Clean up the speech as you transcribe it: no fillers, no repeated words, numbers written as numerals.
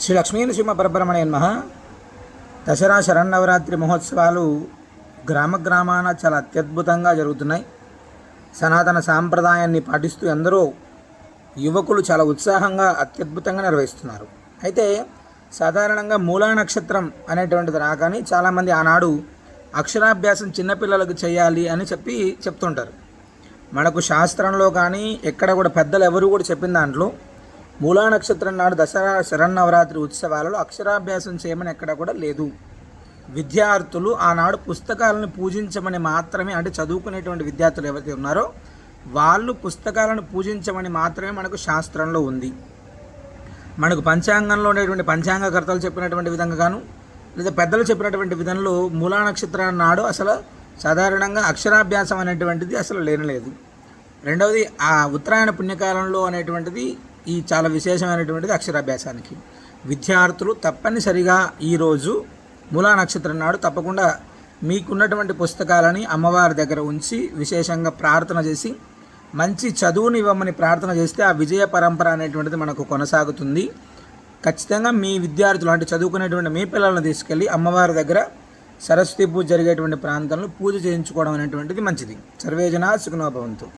శ్రీ లక్ష్మీనరసింహ పరబ్రహ్మణే నమః. దసరా శరన్నవరాత్రి మహోత్సవాలు గ్రామాన చాలా అత్యద్భుతంగా జరుగుతున్నాయి. సనాతన సాంప్రదాయాన్ని పాటిస్తూ ఎందరో యువకులు చాలా ఉత్సాహంగా అత్యద్భుతంగా నిర్వహిస్తున్నారు. అయితే సాధారణంగా మూలా నక్షత్రం అనేటువంటిది రాగానే చాలామంది ఆనాడు అక్షరాభ్యాసం చిన్నపిల్లలకు చేయాలి అని చెప్తుంటారు. మనకు శాస్త్రంలో కానీ ఎక్కడ కూడా పెద్దలు ఎవరు కూడా చెప్పిన దాంట్లో మూలా నక్షత్రం నాడు దసరా శరన్నవరాత్రి ఉత్సవాలలో అక్షరాభ్యాసం చేయమని ఎక్కడ కూడా లేదు. విద్యార్థులు ఆనాడు పుస్తకాలను పూజించమని మాత్రమే, అంటే చదువుకునేటువంటి విద్యార్థులు ఎవరైతే ఉన్నారో వాళ్ళు పుస్తకాలను పూజించమని మాత్రమే మనకు శాస్త్రంలో ఉంది. మనకు పంచాంగంలో ఉండేటువంటి పంచాంగకర్తలు చెప్పినటువంటి విధంగా గాను లేదా పెద్దలు చెప్పినటువంటి విధంలో మూలా నక్షత్రం నాడు అసలు సాధారణంగా అక్షరాభ్యాసం అనేటువంటిది అసలు లేనలేదు. రెండవది ఆ ఉత్తరాయణ పుణ్యకాలంలో అనేటువంటిది ఈ చాలా విశేషమైనటువంటిది అక్షరాభ్యాసానికి. విద్యార్థులు తప్పనిసరిగా ఈరోజు మూలా నక్షత్రం నాడు తప్పకుండా మీకున్నటువంటి పుస్తకాలని అమ్మవారి దగ్గర ఉంచి విశేషంగా ప్రార్థన చేసి మంచి చదువుని ఇవ్వమని ప్రార్థన చేస్తే ఆ విజయ పరంపర అనేటువంటిది మనకు కొనసాగుతుంది. ఖచ్చితంగా మీ విద్యార్థులు, అంటే చదువుకునేటువంటి మీ పిల్లలను తీసుకెళ్ళి అమ్మవారి దగ్గర సరస్వతి పూజ జరిగేటువంటి ప్రాంతంలో పూజ చేయించుకోవడం అనేటువంటిది మంచిది. సర్వే జనా సుఖినో భవంతు.